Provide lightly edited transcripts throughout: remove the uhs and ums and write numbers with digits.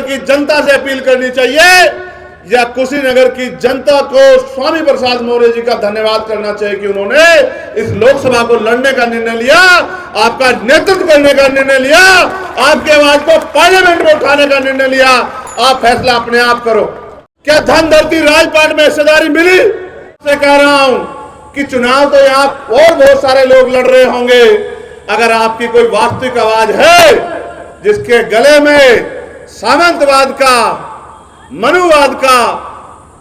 कुशीनगर की जनता से अपील करनी चाहिए या कुशीनगर की जनता को स्वामी प्रसाद मौर्य जी का धन्यवाद करना चाहिए कि उन्होंने इस लोकसभा को लड़ने का निर्णय लिया, आपका नेतृत्व करने का निर्णय लिया, आपके आवाज को पार्लियामेंट में उठाने का निर्णय लिया। आप फैसला अपने आप करो। क्या धन धरती राजपाट में हिस्सेदारी मिली? मैं कह रहा हूं कि चुनाव तो यहाँ और बहुत सारे लोग लड़ रहे होंगे, अगर आपकी कोई वास्तविक आवाज है जिसके गले में सामंतवाद का, मनुवाद का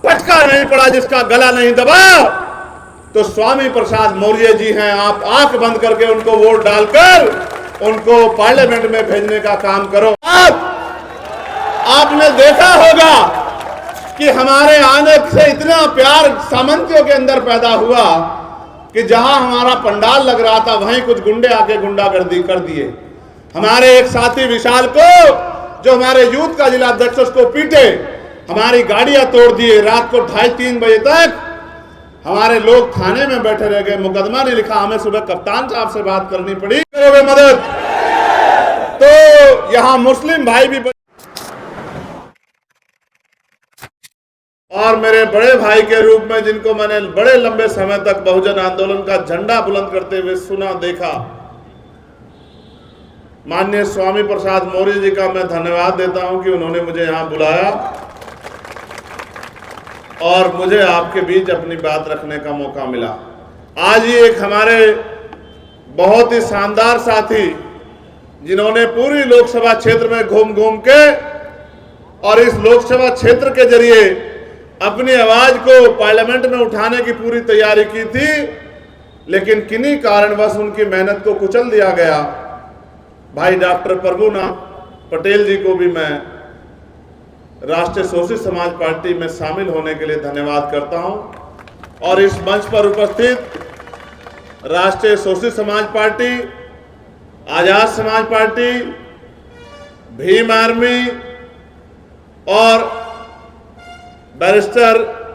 पटका नहीं पड़ा, जिसका गला नहीं दबा, तो स्वामी प्रसाद मौर्य जी हैं। आप आंख बंद करके उनको वोट डालकर उनको पार्लियामेंट में भेजने का काम करो। आपने देखा होगा कि हमारे आने से इतना प्यार सामंतियों के अंदर पैदा हुआ कि जहां हमारा पंडाल लग रहा था वहीं कुछ गुंडे आके गुंडागर्दी कर दिए। हमारे एक साथी विशाल को, जो हमारे यूथ का जिला अध्यक्ष, उसको पीटे, हमारी गाड़ियां तोड़ दिए। रात को 2:30-3 बजे तक हमारे लोग थाने में बैठे रह गए, मुकदमा नहीं लिखा। हमें सुबह कप्तान साहब से बात करनी पड़ी, करोगे मदद। तो यहां मुस्लिम भाई भी, और मेरे बड़े भाई के रूप में जिनको मैंने बड़े लंबे समय तक बहुजन आंदोलन का झंडा बुलंद करते हुए सुना, देखा, माननीय स्वामी प्रसाद मौर्य जी का मैं धन्यवाद देता हूं कि उन्होंने मुझे यहां बुलाया और मुझे आपके बीच अपनी बात रखने का मौका मिला। आज ही एक हमारे बहुत ही शानदार साथी, जिन्होंने पूरी लोकसभा क्षेत्र में घूम घूम के और इस लोकसभा क्षेत्र के जरिए अपनी आवाज को पार्लियामेंट में उठाने की पूरी तैयारी की थी, लेकिन किन्हीं कारणवश उनकी मेहनत को कुचल दिया गया। भाई डॉक्टर प्रभुनाथ पटेल जी को भी मैं राष्ट्रीय सोशलिस्ट समाज पार्टी में शामिल होने के लिए धन्यवाद करता हूं, और इस मंच पर उपस्थित राष्ट्रीय सोशलिस्ट समाज party, Azad Samaj party, Bhim army और बैरिस्टर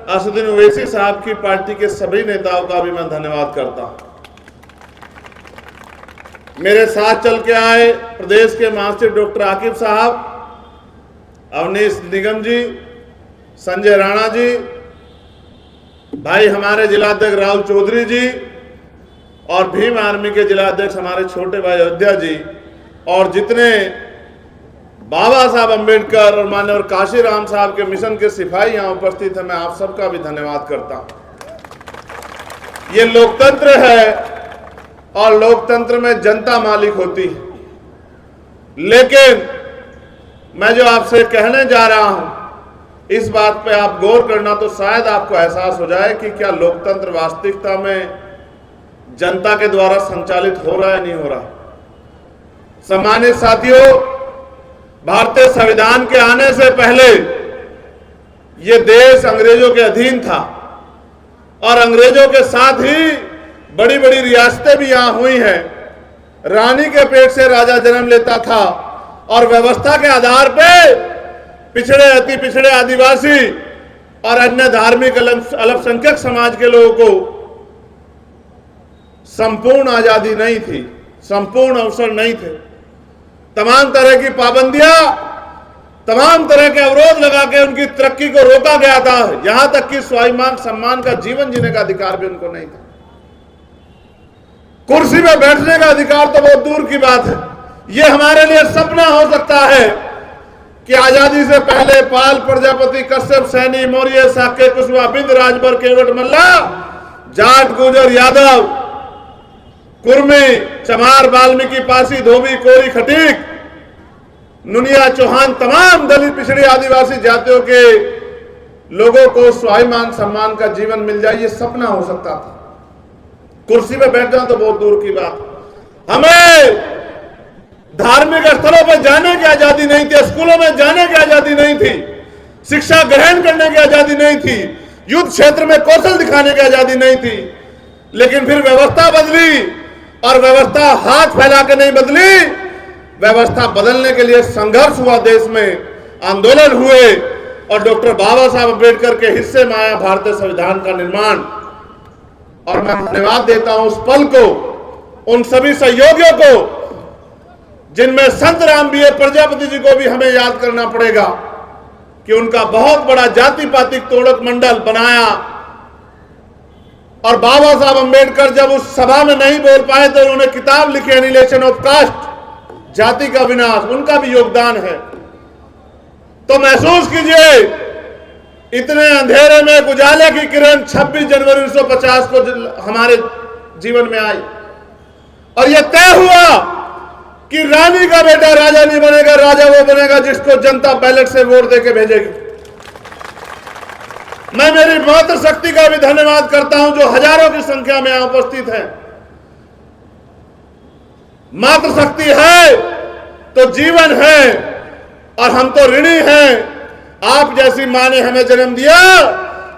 असदुद्दीन ओवैसी साहब की पार्टी के सभी नेताओं का भी मैं धन्यवाद करता हूं। मेरे साथ चल के आए प्रदेश के महासचिव डॉक्टर आकिब साहब, अवनीश निगम जी, संजय राणा जी, भाई हमारे जिलाध्यक्ष राहुल चौधरी जी, और भीम आर्मी के जिलाध्यक्ष हमारे छोटे भाई अयोध्या जी, और जितने बाबा साहब अंबेडकर और माननीय काशीराम साहब के मिशन के सिपाही यहां उपस्थित हैं, मैं आप सबका भी धन्यवाद करता हूं। ये लोकतंत्र है और लोकतंत्र में जनता मालिक होती है, लेकिन मैं जो आपसे कहने जा रहा हूं, इस बात पे आप गौर करना तो शायद आपको एहसास हो जाए कि क्या लोकतंत्र वास्तविकता में जनता के द्वारा संचालित हो रहा है, नहीं हो रहा। सम्मानित साथियों, भारतीय संविधान के आने से पहले ये देश अंग्रेजों के अधीन था, और अंग्रेजों के साथ ही बड़ी बड़ी रियासतें भी यहां हुई हैं। रानी के पेट से राजा जन्म लेता था, और व्यवस्था के आधार पे पिछड़े, अति पिछड़े, आदिवासी और अन्य धार्मिक अल्पसंख्यक समाज के लोगों को संपूर्ण आजादी नहीं थी, संपूर्ण अवसर नहीं थे। तमाम तरह की पाबंदियां, तमाम तरह के अवरोध लगा के उनकी तरक्की को रोका गया था, यहां तक कि स्वाभिमान सम्मान का जीवन जीने का अधिकार भी उनको नहीं था। कुर्सी में बैठने का अधिकार तो बहुत दूर की बात है। यह हमारे लिए सपना हो सकता है कि आजादी से पहले पाल, प्रजापति, कश्यप, सैनी, मौर्य, साक्य, कुशवाहा, बिंद, राजभर, केवट, मल्ला, जाट, गुजर, यादव, कुर्मी, चमार, वाल्मीकि, पासी, धोबी, कोरी, खटीक, नुनिया, चौहान, तमाम दलित, पिछड़ी, आदिवासी जातियों के लोगों को स्वाभिमान सम्मान का जीवन मिल जाए, ये सपना हो सकता था। कुर्सी में बैठ जाना तो बहुत दूर की बात। हमें धार्मिक स्थलों पर जाने की आजादी नहीं थी, स्कूलों में जाने की आजादी नहीं थी, शिक्षा ग्रहण करने की आजादी नहीं थी, युद्ध क्षेत्र में कौशल दिखाने की आजादी नहीं थी। लेकिन फिर व्यवस्था बदली, और व्यवस्था हाथ फैला के नहीं बदली, व्यवस्था बदलने के लिए संघर्ष हुआ, देश में आंदोलन हुए, और डॉक्टर बाबा साहब अम्बेडकर के हिस्से में आया भारतीय संविधान का निर्माण। और मैं धन्यवाद देता हूं उस पल को, उन सभी सहयोगियों को जिनमें संत राम बीए प्रजापति जी को भी हमें याद करना पड़ेगा कि उनका बहुत बड़ा जाति पातिक तोड़क मंडल बनाया। और बाबा साहब अंबेडकर जब उस सभा में नहीं बोल पाए तो उन्होंने किताब लिखी एनिहिलेशन ऑफ कास्ट, जाति का विनाश, उनका भी योगदान है। तो महसूस कीजिए, इतने अंधेरे में उजाले की किरण 26 जनवरी 1950 को हमारे जीवन में आई और यह तय हुआ कि रानी का बेटा राजा नहीं बनेगा, राजा वो बनेगा जिसको जनता बैलेट से वोट देके भेजेगी। मैं मेरी मातृशक्ति का भी धन्यवाद करता हूं जो हजारों की संख्या में यहां उपस्थित है। मातृशक्ति है तो जीवन है और हम तो ऋणी हैं। आप जैसी मां ने हमें जन्म दिया,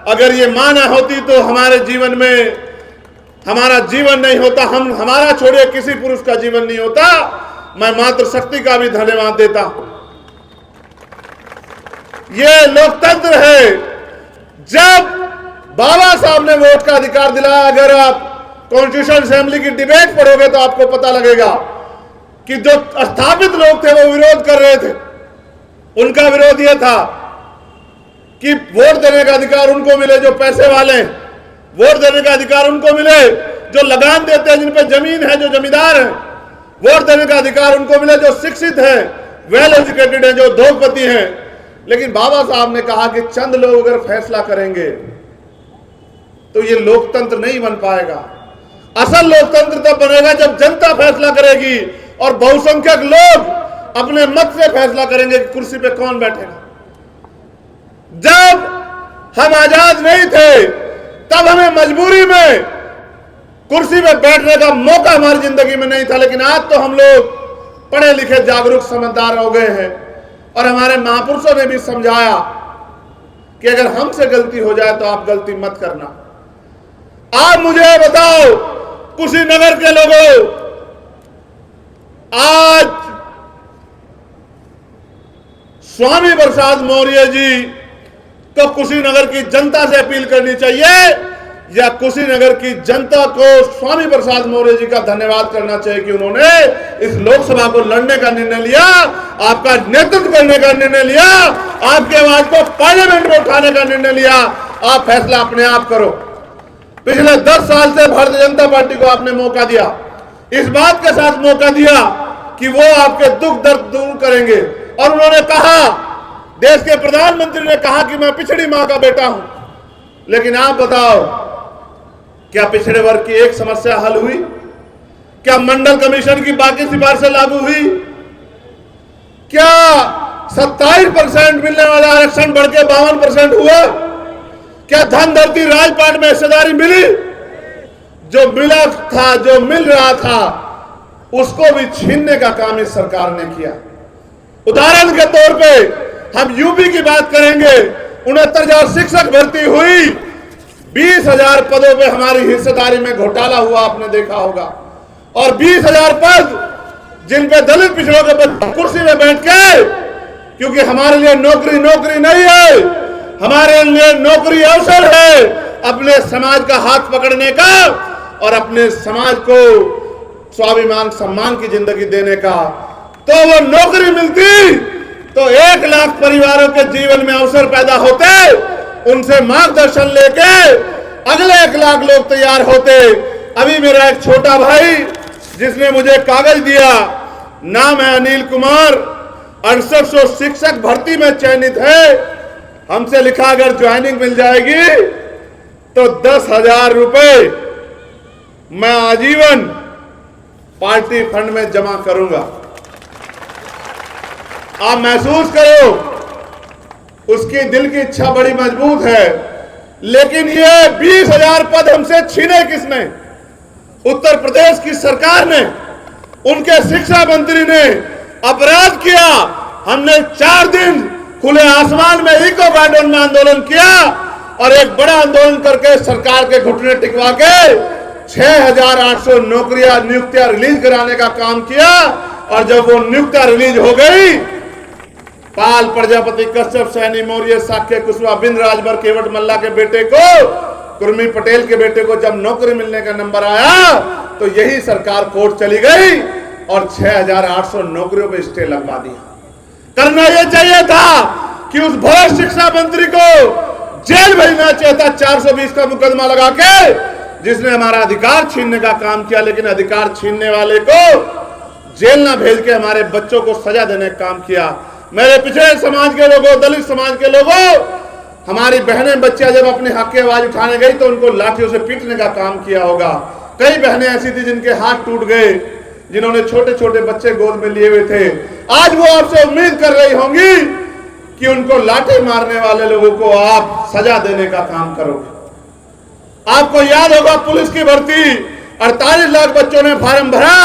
अगर ये मां ना होती तो हमारे जीवन में हमारा जीवन नहीं होता, हमारा छोड़िए किसी पुरुष का जीवन नहीं होता। मैं मातृशक्ति का भी धन्यवाद देता हूं। ये लोकतंत्र है। जब बाबा साहब ने वोट का अधिकार दिलाया, अगर आप कॉन्स्टिट्यूशन असेंबली की डिबेट पढ़ोगे तो आपको पता लगेगा कि जो स्थापित लोग थे वो विरोध कर रहे थे। उनका विरोध यह था कि वोट देने का अधिकार उनको मिले जो पैसे वाले हैं, वोट देने का अधिकार उनको मिले जो लगान देते हैं, जिन पे जमीन है, जो जमींदार हैं, वोट देने का अधिकार उनको मिले जो शिक्षित हैं, वेल एजुकेटेड हैं, जो उद्योगपति हैं। लेकिन बाबा साहब ने कहा कि चंद लोग अगर फैसला करेंगे तो ये लोकतंत्र नहीं बन पाएगा। असल लोकतंत्र तब बनेगा जब जनता फैसला करेगी और बहुसंख्यक लोग अपने मत से फैसला करेंगे कि कुर्सी पे कौन बैठेगा। जब हम आजाद नहीं थे तब हमें मजबूरी में कुर्सी पे बैठने का मौका हमारी जिंदगी में नहीं था, लेकिन आज तो हम लोग पढ़े लिखे जागरूक समझदार हो गए हैं और हमारे महापुरुषों ने भी समझाया कि अगर हमसे गलती हो जाए तो आप गलती मत करना। आप मुझे बताओ कुशीनगर के लोगों, आज स्वामी प्रसाद मौर्य जी को कुशीनगर की जनता से अपील करनी चाहिए या कुशीनगर की जनता को स्वामी प्रसाद मौर्य जी का धन्यवाद करना चाहिए कि उन्होंने इस लोकसभा को लड़ने का निर्णय लिया, आपका नेतृत्व करने का निर्णय लिया, आपके आवाज को पार्लियामेंट में उठाने का निर्णय लिया। आप फैसला अपने आप करो। पिछले 10 साल से भारतीय जनता पार्टी को आपने मौका दिया, इस बात के साथ मौका दिया कि वो आपके दुख दर्द दूर करेंगे। और उन्होंने कहा, देश के प्रधानमंत्री ने कहा कि मैं पिछड़ी मां का बेटा हूं। लेकिन आप बताओ, क्या पिछड़े वर्ग की एक समस्या हल हुई? क्या मंडल कमीशन की बाकी सिफारिशें लागू हुई? क्या 27% मिलने वाला आरक्षण बढ़ के 52% हुआ? क्या धन धरती राजपाट में हिस्सेदारी मिली? जो मिला था, जो मिल रहा था, उसको भी छीनने का काम इस सरकार ने किया। उदाहरण के तौर पे हम यूपी की बात करेंगे, 69,000 शिक्षक भर्ती हुई, 20,000 पदों पे हमारी हिस्सेदारी में घोटाला हुआ, आपने देखा होगा। और 20,000 पद जिन पे दलित पिछड़ों के बच्चे कुर्सी में बैठ के, क्योंकि हमारे लिए नौकरी नहीं है, हमारे लिए नौकरी अवसर है अपने समाज का हाथ पकड़ने का और अपने समाज को स्वाभिमान सम्मान की जिंदगी देने का। तो वो नौकरी मिलती तो 1 लाख परिवारों के जीवन में अवसर पैदा होते, उनसे मार्गदर्शन लेके अगले 1 लाख लोग तैयार होते। अभी मेरा एक छोटा भाई जिसने मुझे कागज दिया, नाम है अनिल कुमार, 6800 शिक्षक भर्ती में चयनित है। हमसे लिखा अगर ज्वाइनिंग मिल जाएगी तो 10,000 रुपए मैं आजीवन पार्टी फंड में जमा करूंगा। आप महसूस करो, उसकी दिल की इच्छा बड़ी मजबूत है। लेकिन ये 20,000 पद हमसे छीने किसने? उत्तर प्रदेश की सरकार ने, उनके शिक्षा मंत्री ने अपराध किया। हमने 4 दिन खुले आसमान में इको गार्डन में आंदोलन किया और एक बड़ा आंदोलन करके सरकार के घुटने टिकवा के 6,800 नौकरियां, नियुक्तियां रिलीज कराने का काम किया। और जब वो नियुक्तियां रिलीज हो गई, पाल, प्रजापति, कश्यप, सैनी, मौर्य, साक्य, कुशवाहा, बिंद, राजभर, केवट मल्ला के बेटे को, कुर्मी पटेल के बेटे को जब नौकरी मिलने का नंबर आया तो यही सरकार कोर्ट चली गई और 6,800 नौकरियों पे स्टे लगवा दिया। करना यह चाहिए था कि उस भ्रष्ट शिक्षा मंत्री को जेल भेजना चाहिए था 420 का मुकदमा लगा के, जिसने हमारा अधिकार छीनने का काम किया। लेकिन अधिकार छीनने वाले को जेल ना भेज के हमारे बच्चों को सजा देने का काम किया। मेरे पिछड़े समाज के लोगों, दलित समाज के लोगों, हमारी बहनें बच्चियां जब अपने हक की आवाज उठाने गई तो उनको लाठियों से पीटने का काम किया होगा। कई बहनें ऐसी थी जिनके हाथ टूट गए, जिन्होंने छोटे छोटे बच्चे गोद में लिए हुए थे। आज वो आपसे उम्मीद कर रही होंगी कि उनको लाठी मारने वाले लोगों को आप सजा देने का काम करोगे। आपको याद होगा पुलिस की भर्ती, 48 लाख बच्चों ने फार्म भरा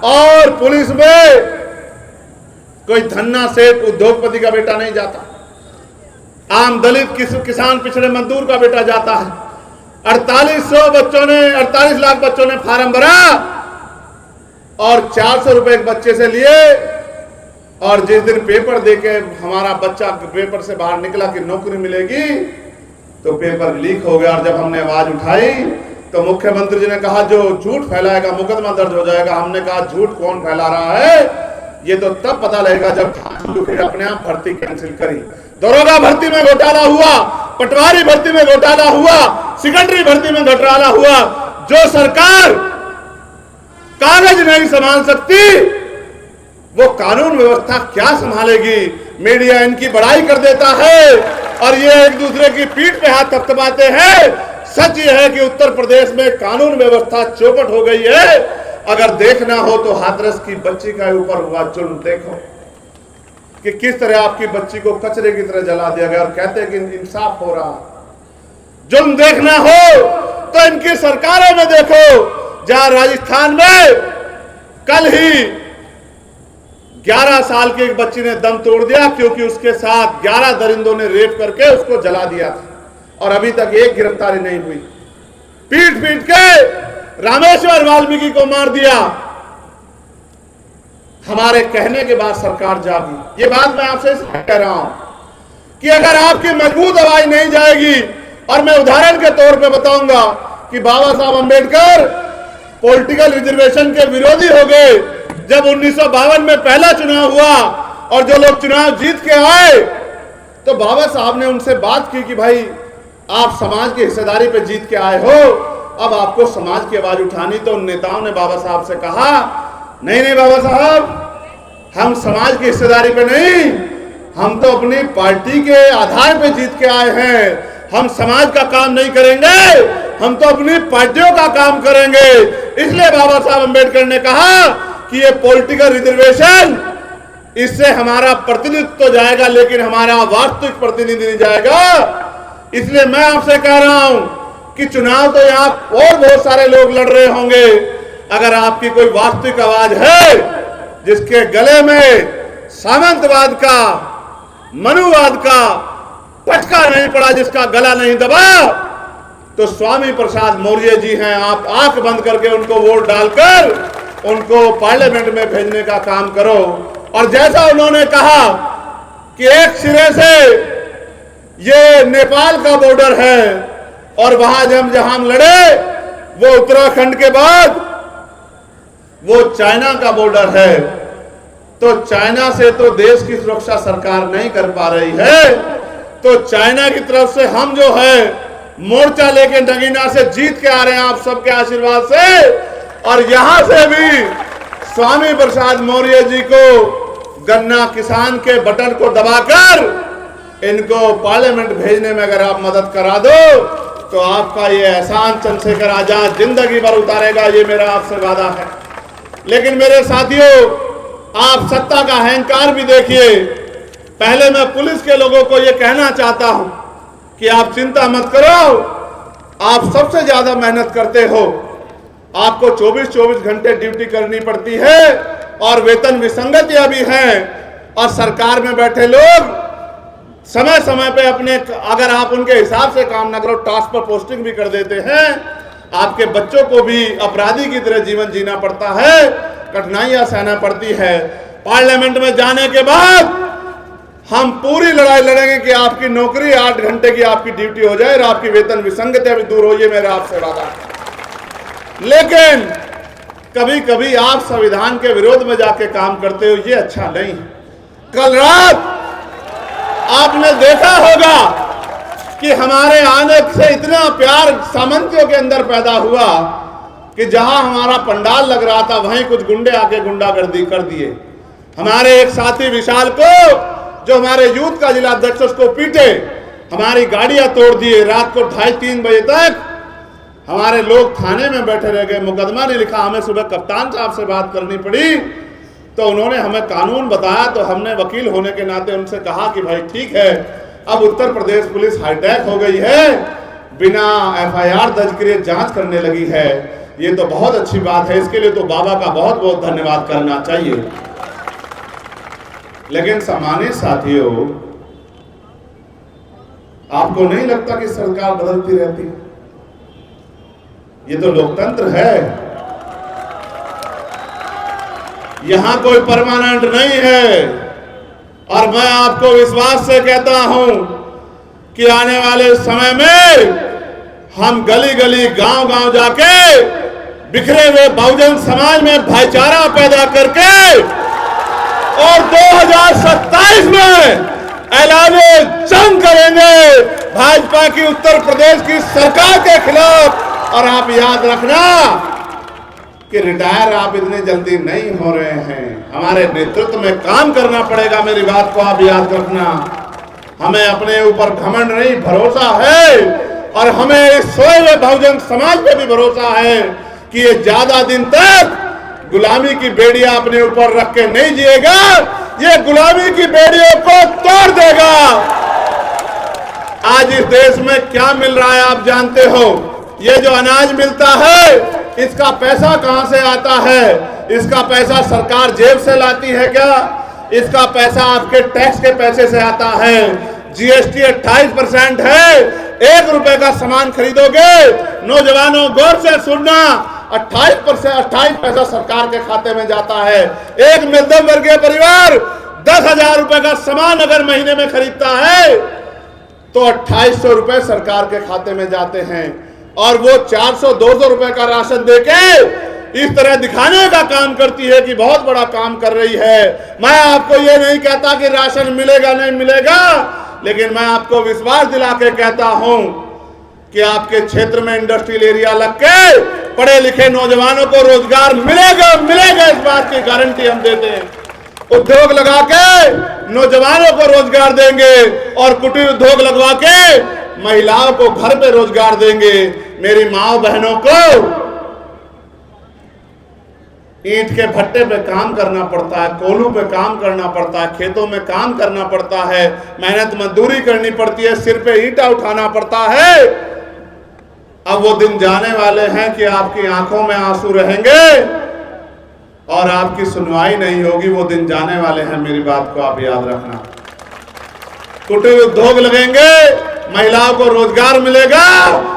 और पुलिस में कोई धन्ना सेठ उद्योगपति का बेटा नहीं जाता, आम दलित किसान पिछड़े मजदूर का बेटा जाता है। 48 लाख बच्चों ने फार्म भरा और 400 रुपए एक बच्चे से लिए। और जिस दिन पेपर देके हमारा बच्चा पेपर से बाहर निकला कि नौकरी मिलेगी, तो पेपर लीक हो गया। और जब हमने आवाज उठाई तो मुख्यमंत्री जी ने कहा जो झूठ फैलाएगा मुकदमा दर्ज हो जाएगा। हमने कहा झूठ कौन फैला रहा है, ये तो तब पता लगेगा जब अपने आप भर्ती कैंसिल करी। दरोगा भर्ती में घोटाला हुआ, पटवारी भर्ती में घोटाला हुआ, सेकेंडरी भर्ती में घोटाला हुआ। जो सरकार कागज नहीं संभाल सकती वो कानून व्यवस्था क्या संभालेगी। मीडिया इनकी बड़ाई कर देता है और ये एक दूसरे की पीठ पे हाथ थपथपाते हैं। सच ये है कि उत्तर प्रदेश में कानून व्यवस्था चौपट हो गई है। अगर देखना हो तो हाथरस की बच्ची का ऊपर हुआ जुल्म देखो कि किस तरह आपकी बच्ची को कचरे की तरह जला दिया गया और कहते हैं कि इंसाफ हो रहा। जुल्म देखना हो तो इनकी सरकारों में देखो, जहां राजस्थान में कल ही 11 साल की एक बच्ची ने दम तोड़ दिया क्योंकि उसके साथ 11 दरिंदों ने रेप करके उसको जला दिया था और अभी तक एक गिरफ्तारी नहीं हुई। पीट पीट के रामेश्वर वाल्मीकि को मार दिया। हमारे कहने के बाद सरकार जागी। ये बात मैं आपसे कह रहा हूं कि अगर आपकी मजबूत आवाज नहीं जाएगी, और मैं उदाहरण के तौर पे बताऊंगा कि बाबा साहब अंबेडकर पॉलिटिकल रिजर्वेशन के विरोधी हो गए जब 1952 में पहला चुनाव हुआ और जो लोग चुनाव जीत के आए तो बाबा साहब ने उनसे बात की कि भाई आप समाज की हिस्सेदारी पे जीत के आए हो, अब आपको समाज की आवाज उठानी। तो उन नेताओं ने बाबा साहब से कहा नहीं नहीं बाबा साहब, हम समाज की हिस्सेदारी पे नहीं, हम तो अपनी पार्टी के आधार पे जीत के आए हैं। हम समाज का काम नहीं करेंगे, हम तो अपनी पार्टियों का काम करेंगे। इसलिए बाबा साहब अंबेडकर ने कहा कि ये पॉलिटिकल रिजर्वेशन, इससे हमारा प्रतिनिधित्व तो जाएगा लेकिन हमारा वास्तविक प्रतिनिधि नहीं जाएगा। इसलिए मैं आपसे कह रहा हूं कि चुनाव तो यहां और बहुत सारे लोग लड़ रहे होंगे, अगर आपकी कोई वास्तविक आवाज है जिसके गले में सामंतवाद का, मनुवाद का पटका नहीं पड़ा, जिसका गला नहीं दबा, तो स्वामी प्रसाद मौर्य जी हैं। आप आंख बंद करके उनको वोट डालकर उनको पार्लियामेंट में भेजने का काम करो। और जैसा उन्होंने कहा कि एक सिरे से ये नेपाल का बॉर्डर है और वहां जहां हम लड़े वो उत्तराखंड के बाद वो चाइना का बॉर्डर है, तो चाइना से तो देश की सुरक्षा सरकार नहीं कर पा रही है, तो चाइना की तरफ से हम जो है मोर्चा लेके नगीना से जीत के आ रहे हैं आप सबके आशीर्वाद से। और यहां से भी स्वामी प्रसाद मौर्य जी को गन्ना किसान के बटन को दबाकर इनको पार्लियामेंट भेजने में अगर आप मदद करा दो तो आपका ये एहसान चंद्रशेखर आजाद जिंदगी भर उतारेगा, ये मेरा आपसे वादा है। लेकिन मेरे साथियों, आप सत्ता का अहंकार भी देखिए। पहले मैं पुलिस के लोगों को यह कहना चाहता हूं कि आप चिंता मत करो, आप सबसे ज्यादा मेहनत करते हो, आपको 24-24 घंटे ड्यूटी करनी पड़ती है और वेतन विसंगतियां भी हैं और सरकार में बैठे लोग समय समय पे अपने, अगर आप उनके हिसाब से काम ना करो, ट्रांसफर पोस्टिंग भी कर देते हैं। आपके बच्चों को भी अपराधी की तरह जीवन जीना पड़ता है, कठिनाइयां सहना पड़ती है। पार्लियामेंट में जाने के बाद हम पूरी लड़ाई लड़ेंगे कि आपकी नौकरी 8 घंटे की आपकी ड्यूटी हो जाए और आपकी वेतन विसंगतियां भी दूर हो, ये मेरा आपसे वादा है। लेकिन कभी कभी आप संविधान के विरोध में जाके काम करते हो, ये अच्छा नहीं है। कल रात आपने देखा होगा कि हमारे आने से इतना प्यार सामंतियों के अंदर पैदा हुआ कि जहां हमारा पंडाल लग रहा था वहीं कुछ गुंडे आके गुंडागर्दी कर दिए। हमारे एक साथी विशाल को, जो हमारे यूथ का जिला अध्यक्ष, उसको पीटे, हमारी गाड़ियां तोड़ दिए। रात को 2:30-3 बजे तक हमारे लोग थाने में बैठे रह गए, मुकदमा नहीं लिखा। हमें सुबह कप्तान साहब से बात करनी पड़ी, तो उन्होंने हमें कानून बताया, तो हमने वकील होने के नाते उनसे कहा कि भाई ठीक है, अब उत्तर प्रदेश पुलिस हाईटेक हो गई है, बिना FIR दर्ज किए जांच करने लगी है। ये तो बहुत अच्छी बात है, इसके लिए तो बाबा का बहुत बहुत धन्यवाद करना चाहिए। लेकिन सम्मानित साथियों, आपको नहीं लगता कि सरकार बदलती रहती है? ये तो लोकतंत्र है, यहां कोई परमानेंट नहीं है। और मैं आपको विश्वास से कहता हूं कि आने वाले समय में हम गली गली गांव गांव जाके बिखरे हुए बहुजन समाज में भाईचारा पैदा करके और 2027 में ऐलाने जंग करेंगे भाजपा की उत्तर प्रदेश की सरकार के खिलाफ। और आप याद रखना कि रिटायर आप इतनी जल्दी नहीं हो रहे हैं, हमारे नेतृत्व में काम करना पड़ेगा। मेरी बात को आप याद रखना। हमें अपने ऊपर घमंड नहीं, भरोसा है, और हमें इस सोए हुए बहुजन समाज पे भी भरोसा है कि ये ज्यादा दिन तक गुलामी की बेड़ियां अपने ऊपर रख के नहीं जिएगा, ये गुलामी की बेड़ियों को तोड़ देगा। आज इस देश में क्या मिल रहा है आप जानते हो? ये जो अनाज मिलता है, इसका पैसा कहां से आता है? इसका पैसा सरकार जेब से लाती है क्या? इसका पैसा आपके टैक्स के पैसे से आता है। GST 28% है। 1 रुपए का सामान खरीदोगे, नौजवानों गौर से सुनना, 28 पैसा सरकार के खाते में जाता है। एक मध्यम वर्गीय परिवार 10,000 रुपए का सामान अगर महीने में खरीदता है तो 2800 रुपए सरकार के खाते में जाते हैं, और वो 400-200 रुपए का राशन देके इस तरह दिखाने का काम करती है कि बहुत बड़ा काम कर रही है। मैं आपको ये नहीं कहता कि राशन मिलेगा नहीं मिलेगा, लेकिन मैं आपको विश्वास दिला के कहता हूं कि आपके क्षेत्र में इंडस्ट्रियल एरिया लग के पढ़े लिखे नौजवानों को रोजगार मिलेगा मिलेगा, इस बात की गारंटी हम देते हैं। उद्योग लगा के नौजवानों को रोजगार देंगे और कुटीर उद्योग लगवा के महिलाओं को घर पे रोजगार देंगे। मेरी माओ बहनों को ईंट के भट्टे पे काम करना पड़ता है, कोल्हू पे काम करना पड़ता है, खेतों में काम करना पड़ता है, मेहनत मजदूरी करनी पड़ती है, सिर पे ईंटा उठाना पड़ता है। अब वो दिन जाने वाले हैं कि आपकी आंखों में आंसू रहेंगे और आपकी सुनवाई नहीं होगी। वो दिन जाने वाले हैं, मेरी बात को आप याद रखना। कुटीर उद्योग लगेंगे, महिलाओं को रोजगार मिलेगा,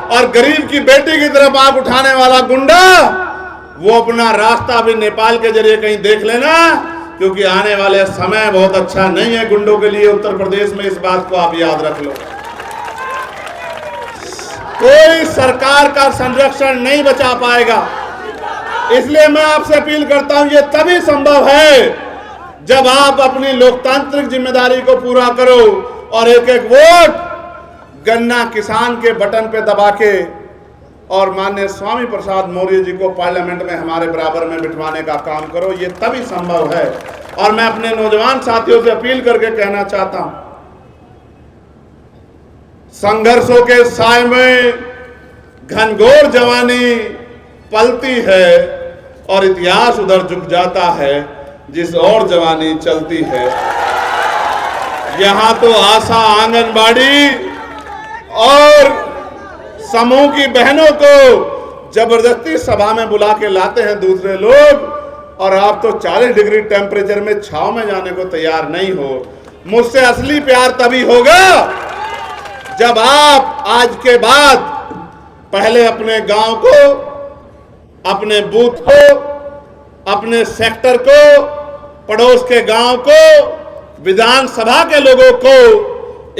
और गरीब की बेटी की तरफ आंख उठाने वाला गुंडा वो अपना रास्ता भी नेपाल के जरिए कहीं देख लेना, क्योंकि आने वाले समय बहुत अच्छा नहीं है गुंडों के लिए उत्तर प्रदेश में। इस बात को आप याद रख लो। कोई सरकार का संरक्षण नहीं बचा पाएगा। इसलिए मैं आपसे अपील करता हूं, ये तभी संभव है जब आप अपनी लोकतांत्रिक जिम्मेदारी को पूरा करो और एक एक वोट गन्ना किसान के बटन पे दबा के और माननीय स्वामी प्रसाद मौर्य जी को पार्लियामेंट में हमारे बराबर में बिठवाने का काम करो। ये तभी संभव है। और मैं अपने नौजवान साथियों से अपील करके कहना चाहता हूं, संघर्षों के साए में घनघोर जवानी पलती है और इतिहास उधर झुक जाता है जिस और जवानी चलती है। यहां तो आशा आंगनबाड़ी और समूह की बहनों को जबरदस्ती सभा में बुला के लाते हैं दूसरे लोग, और आप तो 40 डिग्री टेम्परेचर में छांव में जाने को तैयार नहीं हो। मुझसे असली प्यार तभी होगा जब आप आज के बाद पहले अपने गांव को, अपने बूथ को, अपने सेक्टर को, पड़ोस के गांव को, विधानसभा के लोगों को,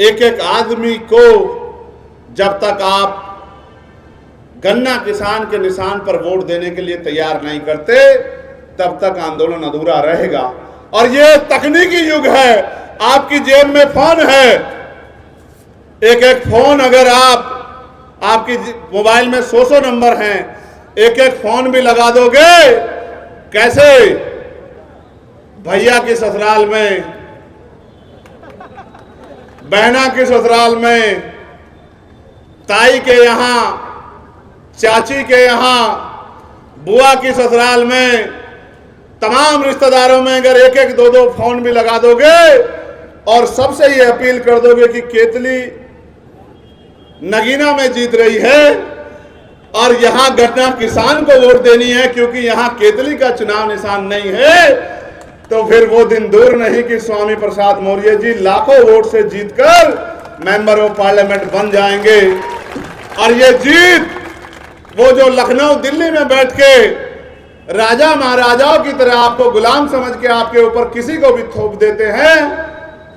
एक एक आदमी को जब तक आप गन्ना किसान के निशान पर वोट देने के लिए तैयार नहीं करते, तब तक आंदोलन अधूरा रहेगा। और ये तकनीकी युग है, आपकी जेब में फोन है, एक एक फोन अगर आपकी मोबाइल में 100 नंबर हैं, एक एक फोन भी लगा दोगे, कैसे भैया की ससुराल में, बहना की ससुराल में, ताई के यहां, चाची के यहां, बुआ की ससुराल में, तमाम रिश्तेदारों में अगर एक एक दो दो फोन भी लगा दोगे और सबसे ये अपील कर दोगे कि केतली नगीना में जीत रही है और यहां गन्ना किसान को वोट देनी है क्योंकि यहां केतली का चुनाव निशान नहीं है, तो फिर वो दिन दूर नहीं कि स्वामी प्रसाद मौर्य जी लाखों वोट से जीतकर मेंबर ऑफ पार्लियामेंट बन जाएंगे। और ये जीत वो जो लखनऊ दिल्ली में बैठ के राजा महाराजाओं की तरह आपको गुलाम समझ के आपके ऊपर किसी को भी थोप देते हैं,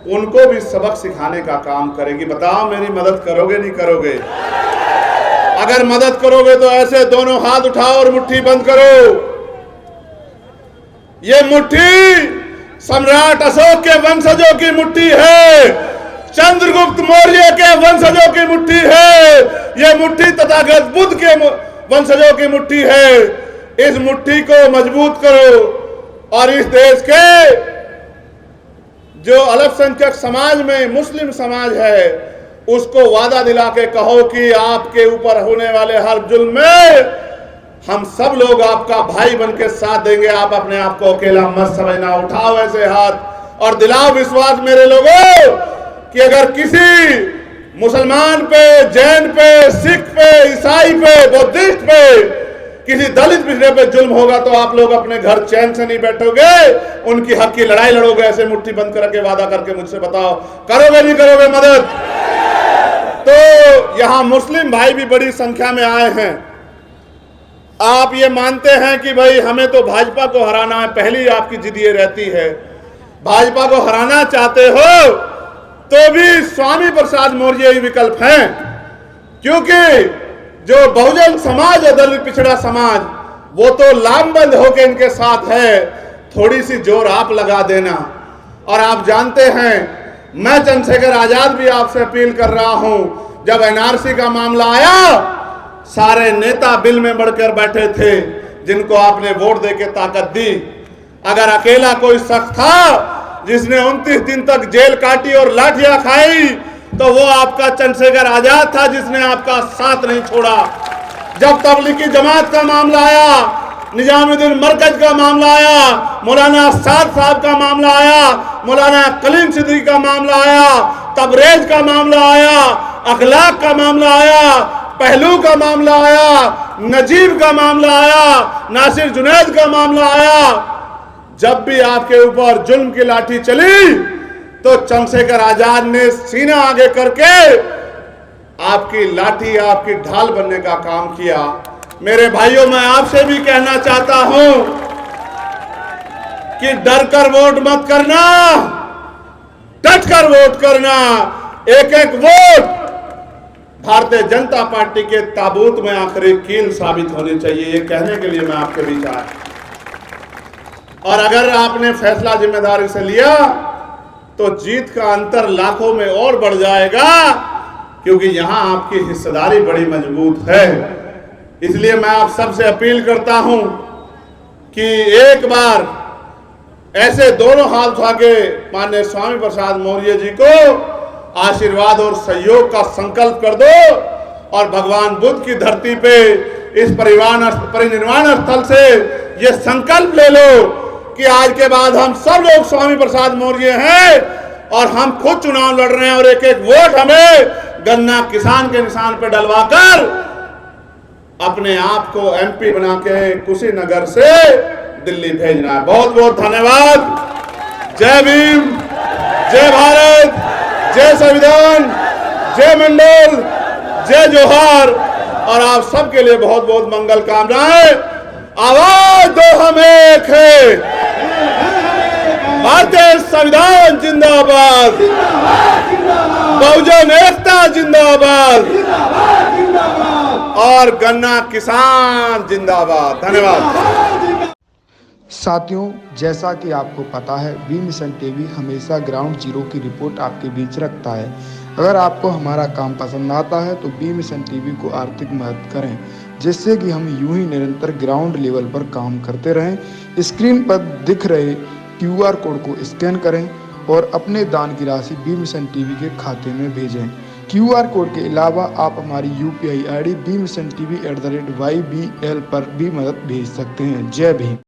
उनको भी सबक सिखाने का काम करेगी। बताओ मेरी मदद करोगे नहीं करोगे? अगर मदद करोगे तो ऐसे दोनों हाथ उठाओ और मुट्ठी बंद करो। ये मुट्ठी सम्राट अशोक के वंशजों की मुट्ठी है, चंद्रगुप्त मौर्य के वंशजों की मुट्ठी है, ये मुट्ठी तथागत बुद्ध के वंशजों की मुट्ठी है। इस मुट्ठी को मजबूत करो और इस देश के जो अल्पसंख्यक समाज में मुस्लिम समाज है उसको वादा दिला के कहो कि आपके ऊपर होने वाले हर जुल्म में हम सब लोग आपका भाई बन के साथ देंगे। आप अपने आप को अकेला मत समझना, उठाओ ऐसे हाथ और दिलाओ विश्वास मेरे लोगों कि अगर किसी मुसलमान पे, जैन पे, सिख पे, ईसाई पे, बुद्धिस्ट पे, किसी दलित पिछड़े पे जुल्म होगा तो आप लोग अपने घर चैन से नहीं बैठोगे, उनकी हक की लड़ाई लड़ोगे। ऐसे मुट्ठी बंद करके वादा करके मुझसे बताओ, करोगे नहीं करोगे मदद? तो यहां मुस्लिम भाई भी बड़ी संख्या में आए हैं। आप ये मानते हैं कि भाई हमें तो भाजपा को हराना है, पहली आपकी जिद ये रहती है। भाजपा को हराना चाहते हो तो भी स्वामी प्रसाद मौर्य ही विकल्प हैं, क्योंकि जो बहुजन समाज है, दलित पिछड़ा समाज, वो तो लामबंद होकर इनके साथ है। थोड़ी सी जोर आप लगा देना। और आप जानते हैं, मैं चंद्रशेखर आजाद भी आपसे अपील कर रहा हूं, जब एनआरसी का मामला आया सारे नेता बिल में बढ़कर बैठे थे जिनको आपने वोट देके ताकत दी। अगर अकेला कोई शख्स था जिसने 29 दिन तक जेल काटी और लाठियां खाई तो वो आपका चंद्रशेखर आजाद था जिसने आपका साथ नहीं छोड़ा। जब तबलीगी जमात का मामला आया, निजामुद्दीन मरकज का मामला आया, मौलाना साद साहब का मामला आया, मौलाना कलीम सिद्दीकी का मामला आया, तबरेज का मामला आया, अखलाक का मामला आया, पहलू का मामला आया, नजीब का मामला आया, नासिर जुनैद का मामला आया, जब भी आपके ऊपर जुल्म की लाठी चली तो चंद्रशेखर आजाद ने सीना आगे करके आपकी लाठी, आपकी ढाल बनने का काम किया। मेरे भाइयों, मैं आपसे भी कहना चाहता हूं कि डर कर वोट मत करना, डट कर वोट करना। एक एक वोट भारतीय जनता पार्टी के ताबूत में आखिरी कील साबित होनी चाहिए, ये कहने के लिए मैं आपके बीच आया। और अगर आपने फैसला जिम्मेदारी से लिया तो जीत का अंतर लाखों में और बढ़ जाएगा, क्योंकि यहां आपकी हिस्सेदारी बड़ी मजबूत है। इसलिए मैं आप सबसे अपील करता हूं कि एक बार ऐसे दोनों हाथ उठा के माननीय स्वामी प्रसाद मौर्य जी को आशीर्वाद और सहयोग का संकल्प कर दो और भगवान बुद्ध की धरती पे इस परिनिर्वाण स्थल से ये संकल्प ले लो कि आज के बाद हम सब लोग स्वामी प्रसाद मौर्य हैं और हम खुद चुनाव लड़ रहे हैं और एक एक वोट हमें गन्ना किसान के निशान पे डलवाकर अपने आप को एमपी बना के कुशीनगर से दिल्ली भेजना है। बहुत बहुत धन्यवाद। जय भीम, जय भारत, जय संविधान, जय मंडल, जय जोहार। और आप सबके लिए बहुत बहुत मंगल कामनाएं। आवाज दो हम एक है, भारतीय संविधान जिंदाबाद, बहुजन एकता जिंदाबाद। और गन्ना किसान जिंदाबाद। धन्यवाद। साथियों, जैसा कि आपको पता है, बी मिशन टीवी हमेशा ग्राउंड जीरो की रिपोर्ट आपके बीच रखता है। अगर आपको हमारा काम पसंद आता है तो बी मिशन टीवी को आर्थिक मदद करें, जिससे कि हम यूं ही निरंतर ग्राउंड लेवल पर काम करते रहें। स्क्रीन पर दिख रहे QR कोड को स्कैन करें और अपने दान की राशि बी मिशन टीवी के खाते में भेजें। QR कोड के अलावा आप हमारी UPI ID bmissiontv@ybl पर भी मदद भेज सकते हैं। जय भीम।